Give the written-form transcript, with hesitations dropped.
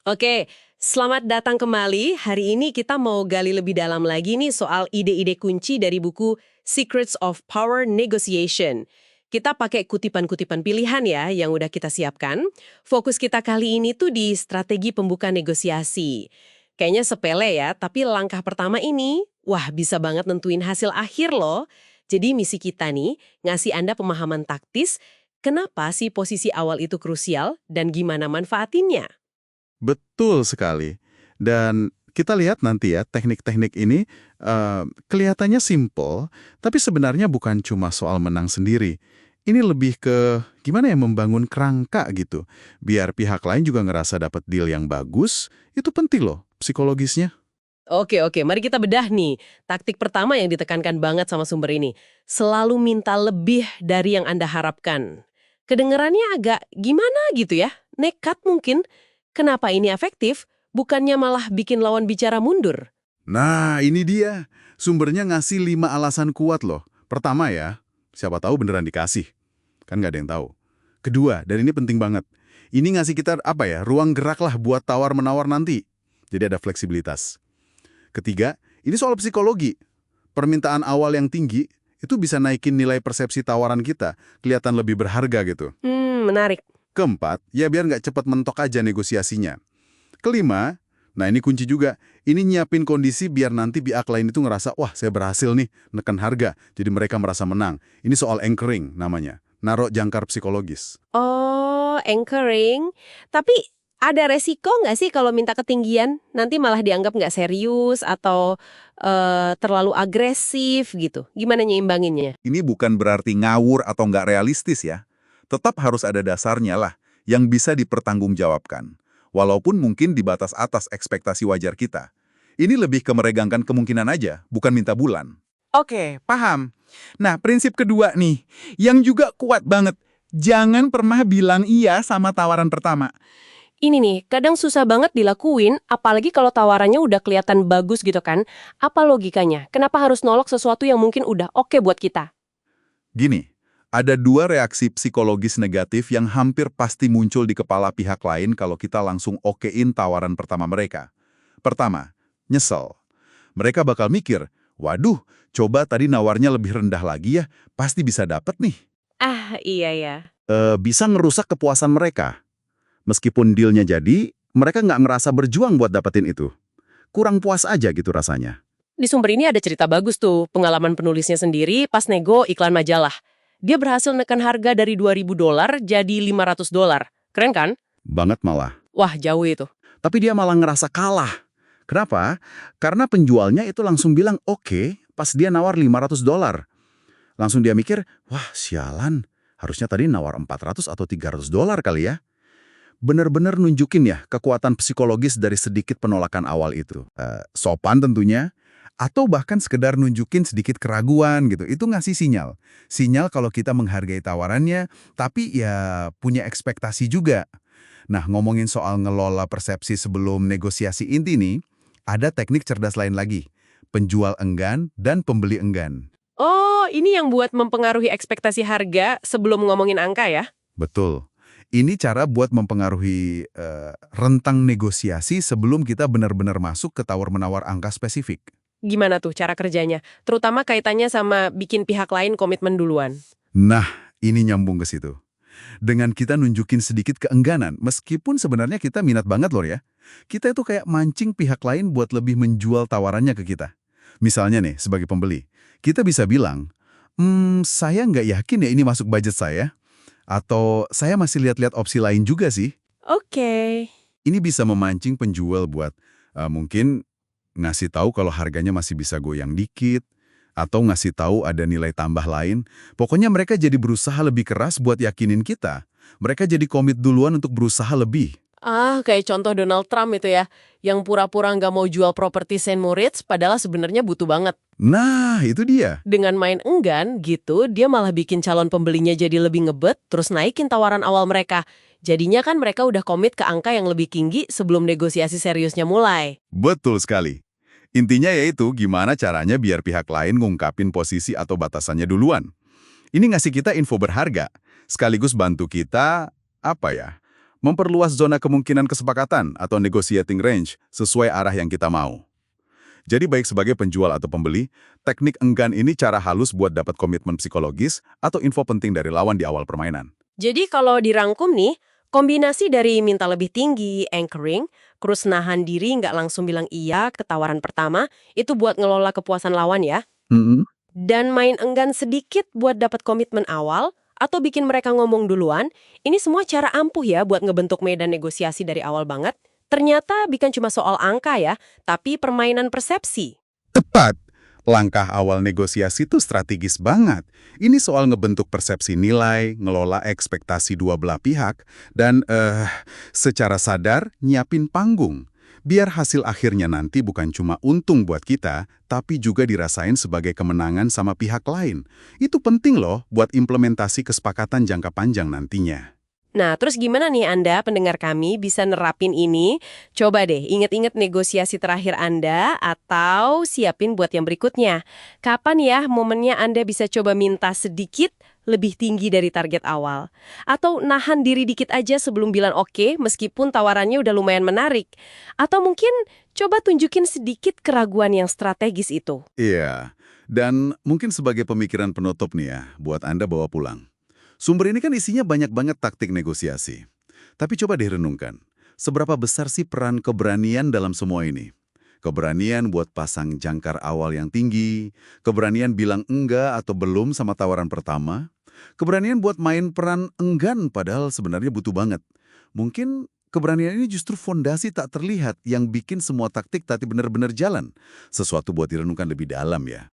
Oke, selamat datang kembali. Hari ini kita mau gali lebih dalam lagi nih soal ide-ide kunci dari buku Secrets of Power Negotiation. Kita pakai kutipan-kutipan pilihan ya yang udah kita siapkan. Fokus kita kali ini tuh di strategi pembuka negosiasi. Kayaknya sepele ya, tapi langkah pertama ini, wah bisa banget nentuin hasil akhir loh. Jadi misi kita nih, ngasih Anda pemahaman taktis, kenapa sih posisi awal itu krusial dan gimana manfaatinnya. Betul sekali. Dan kita lihat nanti ya, teknik-teknik ini kelihatannya simple, tapi sebenarnya bukan cuma soal menang sendiri. Ini lebih ke gimana ya membangun kerangka gitu. Biar pihak lain juga ngerasa dapat deal yang bagus, itu penting loh psikologisnya. Oke, mari kita bedah nih. Taktik pertama yang ditekankan banget sama sumber ini. Selalu minta lebih dari yang Anda harapkan. Kedengerannya agak gimana gitu ya? Nekat mungkin. Kenapa ini efektif? Bukannya malah bikin lawan bicara mundur. Nah, ini dia. Sumbernya ngasih 5 alasan kuat loh. Pertama ya, siapa tahu beneran dikasih. Kan nggak ada yang tahu. Kedua, dan ini penting banget. Ini ngasih kita apa ya, ruang gerak lah buat tawar-menawar nanti. Jadi ada fleksibilitas. Ketiga, ini soal psikologi. Permintaan awal yang tinggi, itu bisa naikin nilai persepsi tawaran kita, kelihatan lebih berharga gitu. Menarik. Keempat, ya biar nggak cepat mentok aja negosiasinya. Kelima, nah ini kunci juga, ini nyiapin kondisi biar nanti pihak lain itu ngerasa, wah saya berhasil nih, neken harga, jadi mereka merasa menang. Ini soal anchoring namanya, naruh jangkar psikologis. Oh, anchoring. Tapi ada resiko nggak sih kalau minta ketinggian? Nanti malah dianggap nggak serius atau terlalu agresif gitu. Gimana nyeimbanginnya? Ini bukan berarti ngawur atau nggak realistis ya. Tetap harus ada dasarnya lah, yang bisa dipertanggungjawabkan. Walaupun mungkin di batas atas ekspektasi wajar kita. Ini lebih ke meregangkan kemungkinan aja, bukan minta bulan. Oke, paham. Nah, prinsip kedua nih, yang juga kuat banget. Jangan pernah bilang iya sama tawaran pertama. Ini nih, kadang susah banget dilakuin, apalagi kalau tawarannya udah kelihatan bagus gitu kan. Apa logikanya? Kenapa harus nolak sesuatu yang mungkin udah oke buat kita? Gini, ada 2 reaksi psikologis negatif yang hampir pasti muncul di kepala pihak lain kalau kita langsung okein tawaran pertama mereka. Pertama, nyesel. Mereka bakal mikir, waduh, coba tadi nawarnya lebih rendah lagi ya, pasti bisa dapet nih. Ah, iya ya. Bisa ngerusak kepuasan mereka. Meskipun dealnya jadi, mereka nggak ngerasa berjuang buat dapetin itu. Kurang puas aja gitu rasanya. Di sumber ini ada cerita bagus tuh, pengalaman penulisnya sendiri pas nego iklan majalah. Dia berhasil nekan harga dari $2.000 jadi $500. Keren kan? Banget malah. Wah, jauh itu. Tapi dia malah ngerasa kalah. Kenapa? Karena penjualnya itu langsung bilang oke pas dia nawar $500. Langsung dia mikir, wah sialan, harusnya tadi nawar $400 atau $300 kali ya. Bener-bener nunjukin ya kekuatan psikologis dari sedikit penolakan awal itu. Sopan tentunya, atau bahkan sekedar nunjukin sedikit keraguan gitu. Itu ngasih sinyal. Sinyal kalau kita menghargai tawarannya, tapi ya punya ekspektasi juga. Nah, ngomongin soal ngelola persepsi sebelum negosiasi inti nih, ada teknik cerdas lain lagi. Penjual enggan dan pembeli enggan. Oh, ini yang buat mempengaruhi ekspektasi harga sebelum ngomongin angka ya? Betul. Ini cara buat mempengaruhi rentang negosiasi sebelum kita benar-benar masuk ke tawar-menawar angka spesifik. Gimana tuh cara kerjanya? Terutama kaitannya sama bikin pihak lain komitmen duluan. Nah, ini nyambung ke situ. Dengan kita nunjukin sedikit keengganan, meskipun sebenarnya kita minat banget loh ya. Kita itu kayak mancing pihak lain buat lebih menjual tawarannya ke kita. Misalnya nih, sebagai pembeli, kita bisa bilang, saya nggak yakin ya ini masuk budget saya. Atau saya masih lihat-lihat opsi lain juga sih. Oke. Ini bisa memancing penjual buat mungkin ngasih tahu kalau harganya masih bisa goyang dikit, atau ngasih tahu ada nilai tambah lain. Pokoknya mereka jadi berusaha lebih keras buat yakinin kita. Mereka jadi komit duluan untuk berusaha lebih. Ah, kayak contoh Donald Trump itu ya, yang pura-pura nggak mau jual properti St. Moritz, padahal sebenarnya butuh banget. Nah, itu dia. Dengan main enggan gitu, dia malah bikin calon pembelinya jadi lebih ngebet, terus naikin tawaran awal mereka. Jadinya kan mereka udah komit ke angka yang lebih tinggi sebelum negosiasi seriusnya mulai. Betul sekali. Intinya yaitu gimana caranya biar pihak lain ngungkapin posisi atau batasannya duluan. Ini ngasih kita info berharga, sekaligus bantu kita, Memperluas zona kemungkinan kesepakatan atau negotiating range sesuai arah yang kita mau. Jadi baik sebagai penjual atau pembeli, teknik enggan ini cara halus buat dapat komitmen psikologis atau info penting dari lawan di awal permainan. Jadi kalau dirangkum nih, kombinasi dari minta lebih tinggi, anchoring, terus nahan diri nggak langsung bilang iya ke tawaran pertama, itu buat ngelola kepuasan lawan ya. Dan main enggan sedikit buat dapat komitmen awal, atau bikin mereka ngomong duluan, ini semua cara ampuh ya buat ngebentuk medan negosiasi dari awal banget. Ternyata bukan cuma soal angka ya, tapi permainan persepsi. Tepat. Langkah awal negosiasi itu strategis banget. Ini soal ngebentuk persepsi nilai, ngelola ekspektasi dua belah pihak, dan secara sadar nyiapin panggung. Biar hasil akhirnya nanti bukan cuma untung buat kita, tapi juga dirasain sebagai kemenangan sama pihak lain. Itu penting loh buat implementasi kesepakatan jangka panjang nantinya. Nah, terus gimana nih Anda, pendengar kami, bisa nerapin ini? Coba deh, inget-inget negosiasi terakhir Anda, atau siapin buat yang berikutnya. Kapan ya momennya Anda bisa coba minta sedikit lebih tinggi dari target awal? Atau nahan diri dikit aja sebelum bilang oke, meskipun tawarannya udah lumayan menarik? Atau mungkin coba tunjukin sedikit keraguan yang strategis itu? Iya, dan mungkin sebagai pemikiran penutup nih ya, buat Anda bawa pulang. Sumber ini kan isinya banyak banget taktik negosiasi. Tapi coba deh renungkan, seberapa besar sih peran keberanian dalam semua ini? Keberanian buat pasang jangkar awal yang tinggi, keberanian bilang enggak atau belum sama tawaran pertama, keberanian buat main peran enggan padahal sebenarnya butuh banget. Mungkin keberanian ini justru fondasi tak terlihat yang bikin semua taktik tadi benar-benar jalan. Sesuatu buat direnungkan lebih dalam ya.